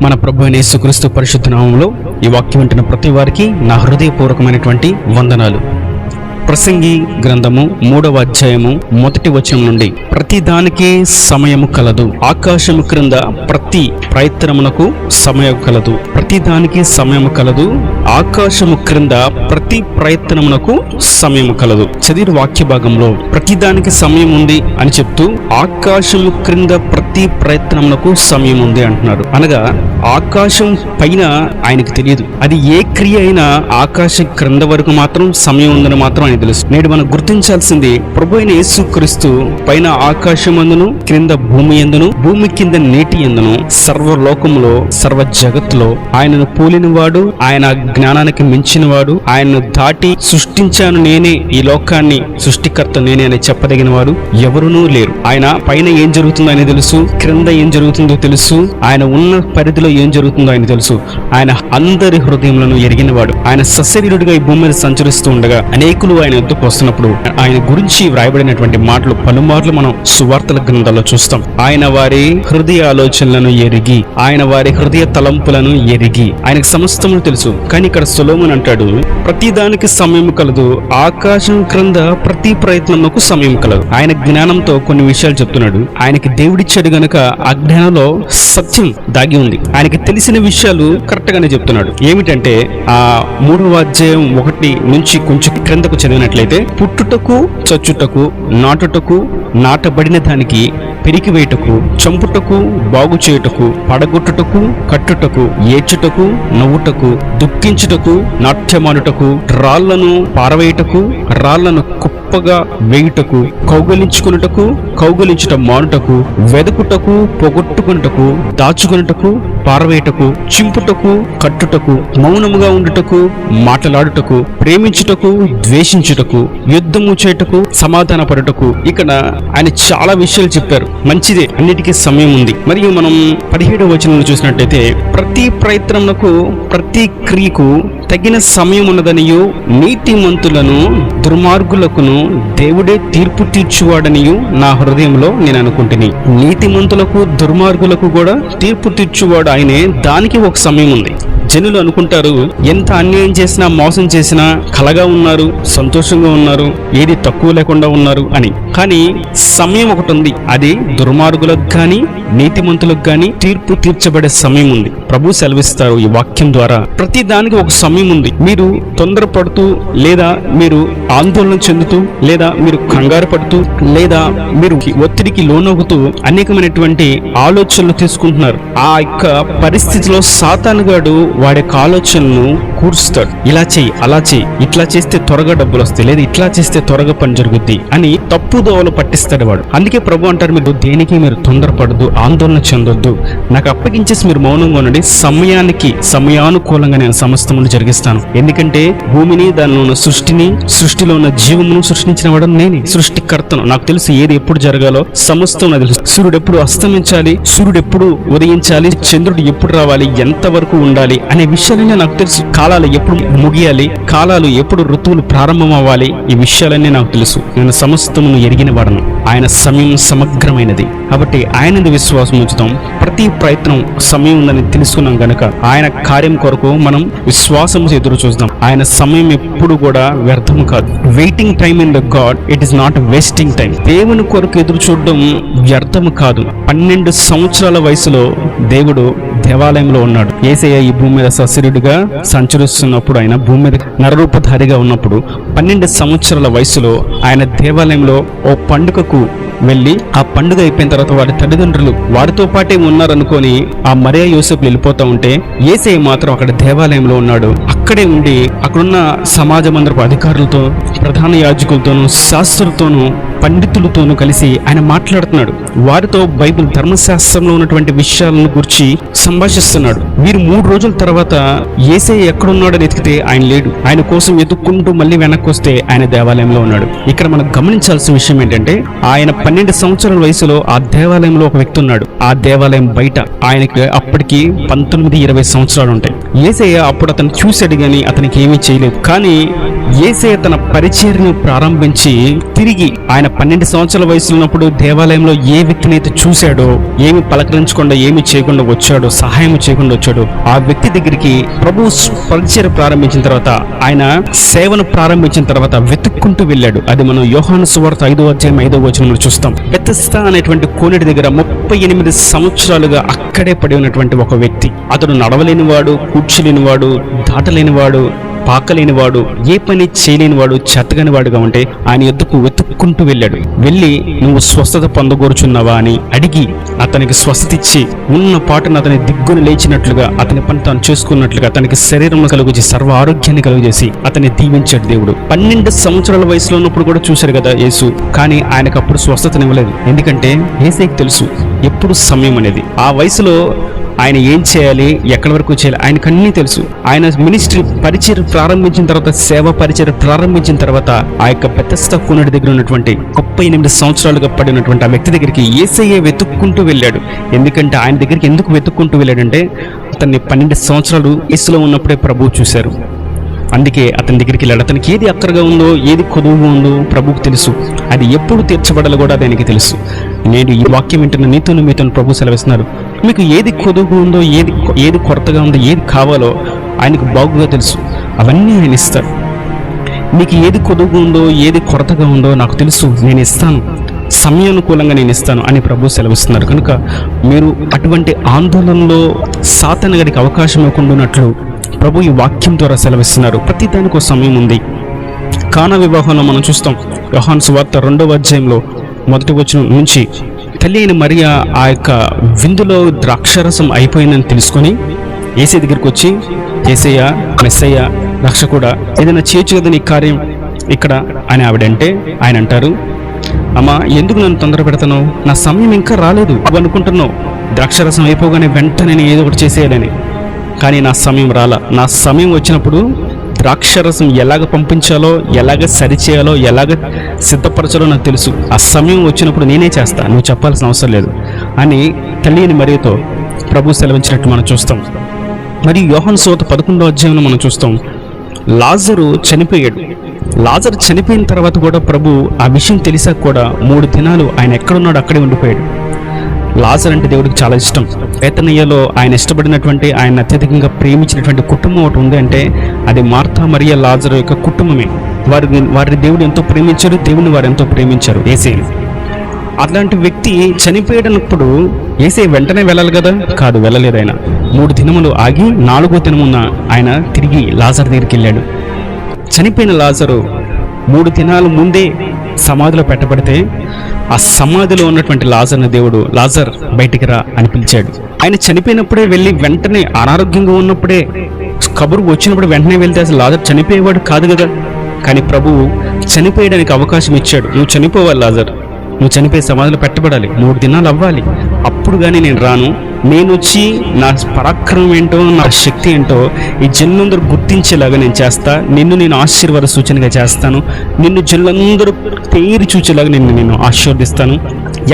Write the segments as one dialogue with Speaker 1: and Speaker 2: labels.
Speaker 1: మన ప్రభు అయిన యేసుక్రీస్తు పరిశుద్ధ నామములో ఈ వాక్యం వింటున్న ప్రతి వారికి నా హృదయపూర్వకమైనటువంటి వందనాలు. ప్రసంగి గ్రంథము 3వ అధ్యాయము 1వ వచనం నుండి, ప్రతి దానికి సమయము కలదు, ఆకాశము క్రింద ప్రతి ప్రయత్నమునకు సమయం కలదు. ప్రతి దానికి సమయము కలదు, ఆకాశము క్రింద ప్రతి ప్రయత్నమునకు సమయము కలదు. చదివిన వాక్య భాగంలో ప్రతి దానికి సమయం ఉంది అని చెప్తూ ఆకాశము క్రింద ప్రతి ప్రయత్నమునకు సమయం ఉంది అంటున్నారు. అనగా ఆకాశం పైన ఆయనకు తెలియదు, అది ఏ క్రియ అయినా ఆకాశం క్రింద వరకు మాత్రం సమయం ఉందని మాత్రం ఆయన తెలుసు. నేడు మనం గుర్తించాల్సింది, ప్రభు అయిన యేసుక్రీస్తు పైన ఆకాశమందును క్రింద భూమి యందును భూమి కింద నీటి యందును సర్వలోకములో సర్వ జగత్తులో ఆయనను పోలినవాడు, ఆయన జ్ఞానానికి మించినవాడు, ఆయనను దాటి సృష్టించాను నేనే, ఈ లోకాన్ని సృష్టికర్త నేనే అని చెప్పదగిన వాడు ఎవరునూ లేరు. ఆయన పైన ఏం జరుగుతుందో ఆయన తెలుసు, క్రింద ఏం జరుగుతుందో తెలుసు, ఆయన ఉన్న పరిధిలో ఏం జరుగుతుందో ఆయన తెలుసు. ఆయన అందరి హృదయములను ఎరిగినవాడు. ఆయన సశరీరుడిగా ఈ భూమి మీద సంచరిస్తూ ఉండగా అనేకులు ఆయన ఎద్దుకు వస్తున్నప్పుడు ఆయన గురించి వ్రాయబడినటువంటి మాటలు పలుమార్లు మనం సువార్తల గ్రంథాల్లో చూస్తాం. ఆయన వారి హృదయ ఆలోచనలను ఎరిగి, ఆయన వారి హృదయ తలంపులను ఎరిగి, ఆయనకు సమస్తమును తెలుసు. కానీ ఇక్కడ సొలొమోను అంటాడు, ప్రతి దానికి సమయం కలదు, ఆకాశం క్రింద ప్రతి ప్రయత్నమునకు సమయం కలదు. ఆయన జ్ఞానంతో కొన్ని విషయాలు చెప్తున్నాడు. ఆయనకి దేవుడిచ్చాడు గనుక ఆ జ్ఞానంలో సత్యం దాగి ఉంది. ఆయనకి తెలిసిన విషయాలు కరెక్ట్ గానే చెప్తున్నాడు. ఏమిటంటే ఆ 3వ అధ్యాయం 1 నుంచి కొంచెం క్రిందకు చదివినట్లయితే, పుట్టుటకు చచ్చుటకు నాటుటకు నాటబడిన దానికి పెరికివేయుటకు చంపుటకు బాగు చేయుటకు పడగొట్టుటకు కట్టుటకు ఏడ్చుటకు నవ్వుటకు దుఃఖించుటకు నాట్యమాడుటకు రాళ్లను పారవేయుటకు రాళ్లను కుప్పగా వేయుటకు కౌగలించుకున్నటకు కౌగలించుట మానుటకు వెదకుటకు పొగొట్టుకున్నటకు దాచుకున్నటకు పారవేయుటకు చింపుటకు కట్టుటకు మౌనముగా ఉండుటకు మాటలాడుటకు ప్రేమించుటకు ద్వేషించుటకు యుద్ధము చేయుటకు సమాధాన పడుటకు. ఇక్కడ ఆయన చాలా విషయాలు చెప్పారు. మంచిదే, అన్నిటికీ సమయం ఉంది. మరియు మనం 17వ వచనంలో చూసినట్టయితే, ప్రతి ప్రయత్నమునకు ప్రతి క్రియకు తగిన సమయం ఉన్నదనియు నీతిమంతులను దుర్మార్గులకును దేవుడే తీర్పు తీర్చువాడనియు నా హృదయంలో నేను అనుకుంటుని. నీతిమంతులకు దుర్మార్గులకు కూడా తీర్పు తీర్చువాడు ఆయనే. దానికి ఒక సమయం ఉంది. జనులు అనుకుంటారు, ఎంత అన్యాయం చేసినా మోసం చేసినా కలగా ఉన్నారు, సంతోషంగా ఉన్నారు, ఏది తక్కువ లేకుండా ఉన్నారు అని. కానీ సమయం ఒకటి ఉంది. అది దుర్మార్గులకు కానీ నీతిమంతులకు కానీ తీర్పు తీర్చబడే సమయం ఉంది. ప్రభు సెలవిస్తారు ఈ వాక్యం ద్వారా, ప్రతి దానికి ఒక సమయం ఉంది. మీరు తొందరపడుతూ లేదా మీరు ఆందోళన చెందుతూ లేదా మీరు కంగారు పడుతూ లేదా మీరు ఒత్తిడికి లోనవుతూ అనేకమైనటువంటి ఆలోచనలు తీసుకుంటున్నారు. ఆ యొక్క పరిస్థితిలో సాతానుగాడు వాడి యొక్క ఆలోచనను కూర్చుతాడు. ఇలా చెయ్యి, అలా చెయ్యి, ఇట్లా చేస్తే త్వరగా డబ్బులు వస్తాయి, లేదా ఇట్లా చేస్తే త్వరగా పని జరుగుద్ది అని తప్పుదోవలు పట్టిస్తాడు వాడు. అందుకే ప్రభు అంటారు, మీరు దేనికి మీరు తొందరపడద్దు, ఆందోళన చెందొద్దు, నాకు అప్పగించేసి మీరు మౌనంగా ఉండండి, సమయానికి సమయానుకూలంగా నేను సమస్తమును జరిగిస్తాను. ఎందుకంటే భూమిని, దానిలో ఉన్న సృష్టిని, సృష్టిలో ఉన్న జీవమును సృష్టించిన వాడు నేనే, సృష్టికర్తను. నాకు తెలుసు ఏది ఎప్పుడు జరగాలో, సమస్తం నాకు తెలుసు. సూర్యుడు ఎప్పుడు అస్తమించాలి, సూర్యుడు ఎప్పుడు ఉదయించాలి, చంద్రుడు ఎప్పుడు రావాలి, ఎంత వరకు ఉండాలి అనే విషయాలన్నీ నాకు తెలుసు. కాలాలు ఎప్పుడు ముగియాలి, కాలాలు ఎప్పుడు ఋతువులు ప్రారంభం అవ్వాలి, ఈ విషయాలన్నీ నాకు తెలుసు. నేను సమస్తమును ఎరిగిన వాడను. ఆయన సమయం సమగ్రమైనది. కాబట్టి ఆయన విశ్వాసం ఉంచుతాం. ప్రతి ప్రయత్నం సమయం ఉందని తెలుసుకున్నాం గనక ఆయన కార్యం కొరకు మనం విశ్వాసం ఎదురు చూద్దాం. ఆయన సమయం ఎప్పుడు కూడా వ్యర్థం కాదు. Waiting time in the God, it is not wasting time. దేవుని కొరకు ఎదురు చూడడం వ్యర్థము కాదు. 12 సంవత్సరాల వయసులో దేవుడు దేవాలయంలో ఉన్నాడు. యేసయ్య ఈ భూమి మీద సశరీరుడిగా సంచరిస్తున్నప్పుడు, ఆయన భూమి మీద నరరూపధారిగా ఉన్నప్పుడు 12 సంవత్సరాల వయసులో ఆయన దేవాలయంలో ఓ పండుగకు వెళ్ళి, ఆ పండుగ అయిపోయిన తర్వాత వారి తల్లిదండ్రులు వారితో పాటే ఉన్నారనుకొని ఆ మరియా యోసేపు వెళ్ళిపోతా ఉంటే, యేసయ్య మాత్రం అక్కడ దేవాలయంలో ఉన్నాడు. అక్కడే ఉండి అక్కడున్న సమాజ మందిరపు అధికారులతో, ప్రధాన యాజకులతోనూ, శాస్త్రులతోనూ, పండితులతోనూ కలిసి ఆయన మాట్లాడుతున్నాడు. వారితో బైబిల్ ధర్మశాస్త్రంలో ఉన్నటువంటి విషయాలను గురించి సంభాషిస్తున్నాడు. వీరు 3 రోజుల తర్వాత యేసయ్య ఎక్కడున్నాడని ఎతికితే ఆయన లేడు. ఆయన కోసం ఎదుక్కుంటూ మళ్ళీ వెనక్కి వస్తే ఆయన దేవాలయంలో ఉన్నాడు. ఇక్కడ మనం గమనించాల్సిన విషయం ఏంటంటే, ఆయన 12 సంవత్సరాల వయసులో ఆ దేవాలయంలో ఒక వ్యక్తి ఉన్నాడు. ఆ దేవాలయం బయట ఆయనకి అప్పటికి 19-20 సంవత్సరాలు ఉంటాయి. యేసయ్య అప్పుడు అతను చూశాడు, కానీ అతనికి ఏమీ చేయలేదు. కానీ యేసయ్య తన పరిచర్యను ప్రారంభించి తిరిగి ఆయన 12 సంవత్సరాల వయసులో ఉన్నప్పుడు దేవాలయంలో ఏ వ్యక్తినైతే చూశాడో, ఏమి పలకరించకుండా ఏమి చేయకుండా వచ్చాడో, సహాయం చేయకుండా వచ్చాడో, ఆ వ్యక్తి దగ్గరికి ప్రభు పరిచర్య ప్రారంభించిన తర్వాత, ఆయన సేవను ప్రారంభించిన తర్వాత వెతుక్కుంటూ వెళ్ళాడు. అది మనం యోహాను సువార్త 5వ అధ్యాయం 5వ వచనంలో చూస్తాం. బెతెస్దా అనేటువంటి కోనేటి దగ్గర 38 సంవత్సరాలుగా అక్కడే పడి ఉన్నటువంటి ఒక వ్యక్తి. అతడు నడవలేనివాడు, కూర్చోలేనివాడు, దాటలేనివాడు, పాకలేనివాడు, ఏ పని చేయలేనివాడు, చేతగానివాడుగా ఉంటే ఆయన ఎద్దుకు వెతుక్కుంటూ వెళ్ళాడు. వెళ్ళి నువ్వు స్వస్థత పొందగోరుచున్నావా అని అడిగి అతనికి స్వస్థత ఇచ్చి ఉన్న పాటును అతని దిగ్గును లేచినట్లుగా, అతని పని తాను చేసుకున్నట్లుగా అతనికి శరీరంలో కలుగుచి సర్వ ఆరోగ్యాన్ని కలుగజేసి అతన్ని దీవించాడు దేవుడు. 12 సంవత్సరాల వయసులో ఉన్నప్పుడు కూడా చూశారు కదా యేసు, కానీ ఆయనకు అప్పుడు స్వస్థతనివ్వలేదు. ఎందుకంటే యేసుకి తెలుసు ఎప్పుడు సమయం అనేది. ఆ వయసులో ఆయన ఏం చేయాలి, ఎక్కడి వరకు చేయాలి ఆయనకు అన్నీ తెలుసు. ఆయన మినిస్ట్రీ పరిచయం ప్రారంభించిన తర్వాత, సేవ పరిచయం ప్రారంభించిన తర్వాత ఆ యొక్క బెతెస్దా కోనేటి దగ్గర ఉన్నటువంటి 38 సంవత్సరాలుగా పడినటువంటి ఆ వ్యక్తి దగ్గరికి యేసయ్య వెతుక్కుంటూ వెళ్ళాడు. ఎందుకంటే ఆయన దగ్గరికి ఎందుకు వెతుక్కుంటూ వెళ్ళాడంటే, అతన్ని 12 సంవత్సరాలు యేసులో ఉన్నప్పుడే ప్రభువు చూశారు. అందుకే అతని దగ్గరికి వెళ్ళాడు. అతనికి ఏది అక్కరగా ఉందో, ఏది కొదువుగా ఉందో ప్రభువుకు తెలుసు. అది ఎప్పుడు తీర్చబడాలో కూడా ఆయనకి తెలుసు. నేను ఈ వాక్యం వింటున్న నీతోను మీతోను ప్రభు సెలవిస్తున్నారు. మీకు ఏది కొదువుగా ఉందో, ఏది కొరతగా ఉందో, ఏది కావాలో ఆయనకు బాగుగా తెలుసు. అవన్నీ ఆయన ఇస్తారు. మీకు ఏది కొదువుగా ఉందో, ఏది కొరతగా ఉందో నాకు తెలుసు, నేను ఇస్తాను, సమయానుకూలంగా నేను ఇస్తాను అని ప్రభు సెలవిస్తున్నారు. కనుక మీరు అటువంటి ఆందోళనలో సాతాను గడికి అవకాశం ఇవ్వకుండా ఉన్నట్లు ప్రభు ఈ వాక్యం ద్వారా సెలవిస్తున్నారు. ప్రతి దానికి ఒక సమయం ఉంది. కానా వివాహంలో మనం చూస్తాం. యోహాను సువార్త 2వ అధ్యాయంలో 1వ వచనం నుంచి, తల్లి అయిన మరియా ఆ యొక్క విందులో ద్రాక్షరసం అయిపోయిందని తెలుసుకొని యేసయ్య దగ్గరికి వచ్చి, యేసయ్య, మెస్సయ్య, రక్షకుడా, ఏదైనా చేయొచ్చు కదా నీ కార్యం ఇక్కడ అని ఆవిడంటే, ఆయన అంటారు, అమ్మా ఎందుకు నన్ను తొందర పెడతాను, నా సమయం ఇంకా రాలేదు. అవి అనుకుంటున్నావు ద్రాక్షరసం అయిపోగానే వెంటనే నేను ఏదో ఒకటి చేసేయాలని. కానీ నా సమయం రాలా. నా సమయం వచ్చినప్పుడు ద్రాక్షరసం ఎలాగ పంపించాలో, ఎలాగ సరిచేయాలో, ఎలాగ సిద్ధపరచాలో నాకు తెలుసు. ఆ సమయం వచ్చినప్పుడు నేనే చేస్తా, నువ్వు చెప్పాల్సిన అవసరం లేదు అని తల్లి అయిన మరియతో ప్రభు సెలవించినట్టు మనం చూస్తాం. మరియు యోహాను సువార్త 11వ అధ్యాయంలో మనం చూస్తాం, లాజరు చనిపోయాడు. లాజరు చనిపోయిన తర్వాత కూడా ప్రభు ఆ విషయం తెలిసాక కూడా 3 దినాలు ఆయన ఎక్కడున్నాడో అక్కడే ఉండిపోయాడు. లాజరు అంటే దేవుడికి చాలా ఇష్టం. బేతనియలో ఆయన ఇష్టపడినటువంటి, ఆయన అత్యధికంగా ప్రేమించినటువంటి కుటుంబం ఒకటి ఉంది అంటే అది మార్తా మరియ లాజరు యొక్క కుటుంబమే. వారిని దేవుడు ఎంతో ప్రేమించారు, దేవుని వారు ఎంతో ప్రేమించారు యేసయ్యని. అట్లాంటి వ్యక్తి చనిపోయేటప్పుడు యేసయ్య వెంటనే వెళ్ళాలి కదా, కాదు, వెళ్ళలేదు. ఆయన 3 దినములు ఆగి 4వ దినమున ఆయన తిరిగి లాజరు దగ్గరికి వెళ్ళాడు. చనిపోయిన లాజరు 3 దినాలు ముందే సమాధిలో పెట్టబడితే ఆ సమాధిలో ఉన్నటువంటి లాజర్ని దేవుడు, లాజర్ బయటికి రా అని పిలిచాడు. ఆయన చనిపోయినప్పుడే వెళ్ళి వెంటనే అనారోగ్యంగా ఉన్నప్పుడే కబురు వచ్చినప్పుడు వెంటనే వెళ్తే అసలు లాజర్ చనిపోయేవాడు కాదు కదా. కానీ ప్రభువు చనిపోయడానికి అవకాశం ఇచ్చాడు. నువ్వు చనిపోవాలి లాజర్, నువ్వు చనిపోయి సమాధిలో పెట్టబడాలి, 3 దినాలు అవ్వాలి, అప్పుడు కానీ నేను రాను. నేను వచ్చి నా పరాక్రమం ఏంటో, నా శక్తి ఏంటో ఈ జనులందరూ గుర్తించేలాగా నేను చేస్తా. నేను ఆశీర్వాద సూచనగా చేస్తాను. నిన్ను జనులందరూ పేరు చూచేలాగా నేను ఆశీర్వదిస్తాను.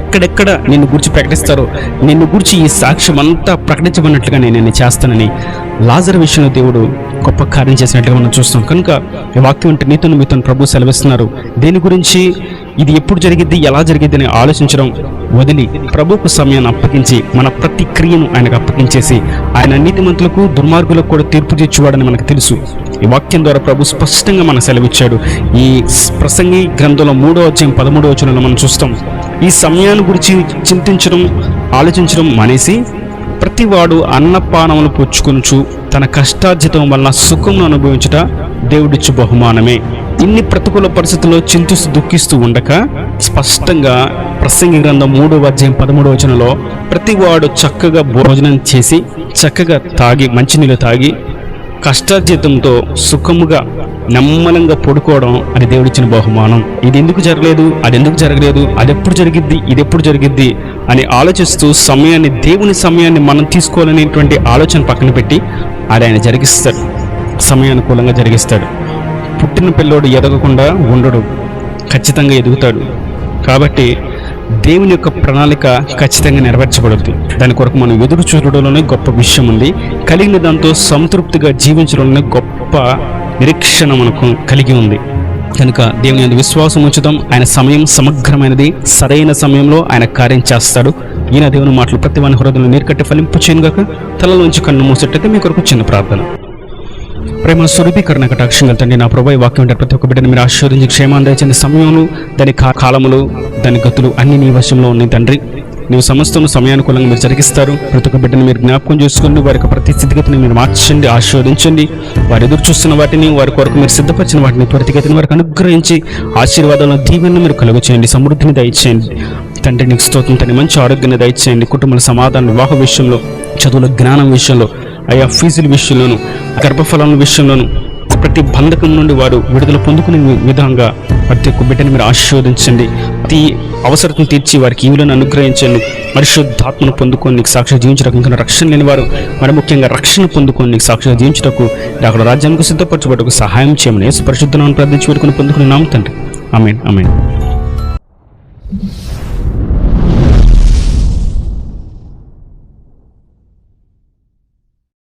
Speaker 1: ఎక్కడెక్కడ నిన్ను గురించి ప్రకటిస్తారో, నిన్ను గురించి ఈ సాక్ష్యం అంతా ప్రకటించబడినట్లుగా నేను చేస్తానని లాజరు విషయంలో దేవుడు గొప్ప కార్యం చేసినట్లుగా మనం చూస్తాం. కనుక ఈ వాక్యం అంటే నీతోను మీతోను ప్రభు సెలవిస్తున్నారు. దేని గురించి, ఇది ఎప్పుడు జరిగిద్ది, ఎలా జరిగిద్ది అని ఆలోచించడం వదిలి ప్రభువుకు సమయాన్ని అప్పగించి మన ప్రతి క్రియను ఆయనకు అప్పగించేసి, ఆయన నీతిమంతులకు దుర్మార్గులకు కూడా తీర్పు తీర్చువాడని మనకు తెలుసు. ఈ వాక్యం ద్వారా ప్రభు స్పష్టంగా మనకు సెలవిచ్చాడు. ఈ ప్రసంగి గ్రంథంలో 3వ అధ్యాయం 13వ వచనంలో మనం చూస్తాం, ఈ సమయాన్ని గురించి చింతించడం, ఆలోచించడం మానేసి ప్రతివాడు అన్నపానములు పుచ్చుకొనుచు తన కష్టార్జితం వలన సుఖమును అనుభవించుట దేవుడిచ్చు బహుమానమే. ఇన్ని ప్రతికూల పరిస్థితుల్లో చింతిస్తూ దుఃఖిస్తూ ఉండక, స్పష్టంగా ప్రసంగి గ్రంథం 3వ అధ్యాయం 13వ వచనంలో ప్రతివాడు చక్కగా భోజనం చేసి చక్కగా తాగి, మంచినీళ్ళు తాగి కష్టార్జితంతో సుఖముగా నెమ్మలంగా పడుకోవడం అది దేవుడిచ్చిన బహుమానం. ఇది ఎందుకు జరగలేదు, అది ఎందుకు జరగలేదు, అది ఎప్పుడు జరిగిద్ది, ఇది ఎప్పుడు జరిగిద్ది అని ఆలోచిస్తూ సమయాన్ని, దేవుని సమయాన్ని మనం తీసుకోవాలనేటువంటి ఆలోచన పక్కన పెట్టి ఆయన జరిగిస్తాడు, సమయానుకూలంగా జరిగిస్తాడు. పుట్టిన పిల్లోడు ఎదగకుండా ఉండడు, ఖచ్చితంగా ఎదుగుతాడు. కాబట్టి దేవుని యొక్క ప్రణాళిక ఖచ్చితంగా నెరవేర్చబడుతుంది. దాని కొరకు మనం ఎదురు చూడడంలోనే గొప్ప విషయం ఉంది. కలిగిన దాంతో సంతృప్తిగా జీవించడంలోనే గొప్ప నిరీక్షణ మనకు కలిగి ఉంది. కనుక దేవుని యందు విశ్వాసం ఉంచుదాం. ఆయన సమయం సమగ్రమైనది. సరైన సమయంలో ఆయన కార్యం చేస్తాడు. ఈయన దేవుని మాటలు ప్రతి వాని హృదయంలో నీరుకట్టి ఫలింపు చేయనుగాక. తలలోంచి కన్ను మూసేటైతే మీ కొరకు చిన్న ప్రార్థన. ప్రేమ స్వరూపీకరణ కటాక్షంగా తండ్రి, నా ప్రభు ఈ వాక్యం అంటే ప్రతి ఒక్క బిడ్డని మీరు ఆశీర్వదించి క్షేమాన్ని దయచేయండి. సమయంలో దాని కాలములు దాని గతులు అన్ని నీ వశంలో ఉన్నాయి తండ్రి. నీవు సమస్తను సమయానుకూలంగా మీరు జరిగిస్తారు. ప్రతి ఒక్క బిడ్డని మీరు జ్ఞాపకం చేసుకోండి. వారి యొక్క ప్రతి స్థితిగతిని మీరు మార్చండి, ఆశీర్వదించండి. వారు ఎదురు చూస్తున్న వాటిని, వారి కొరకు మీరు సిద్ధపరిచిన వాటిని, త్వరితగతిని వారికి అనుగ్రహించి ఆశీర్వాదాలను దీవెనను మీరు కలుగ చేయండి. సమృద్ధిని దయచేయండి తండ్రి. నీకు స్తోత్రం తండ్రి. మంచి ఆరోగ్యాన్ని దయచేయండి. కుటుంబాల సమాధానం, వివాహ విషయంలో, చదువుల జ్ఞానం విషయంలో, ఆయా ఫీజుల విషయంలోను, గర్భఫలాల విషయంలోను, ప్రతి బంధకం నుండి వారు విడుదల పొందుకునే విధంగా ప్రతి ఒక్క బిడ్డని మీరు ఆశీర్వదించండి. ప్రతి అవసరం తీర్చి వారికి ఈవులను అనుగ్రహించండి. పరిశుద్ధాత్మను పొందుకొని నీకు సాక్షిగా జీవించడానికి, ఇంకా రక్షణ లేని వారు మరి ముఖ్యంగా రక్షణ పొందుకొని నీకు సాక్షిగా జీవించటకు, అక్కడ రాజ్యానికి సిద్ధపరచబడకు సహాయం చేయమని యేసు పరిశుద్ధ నామమున ప్రార్థించి వేడుకొని పొందుకుని నామం తండ్రి. ఆమేన్, ఆమేన్.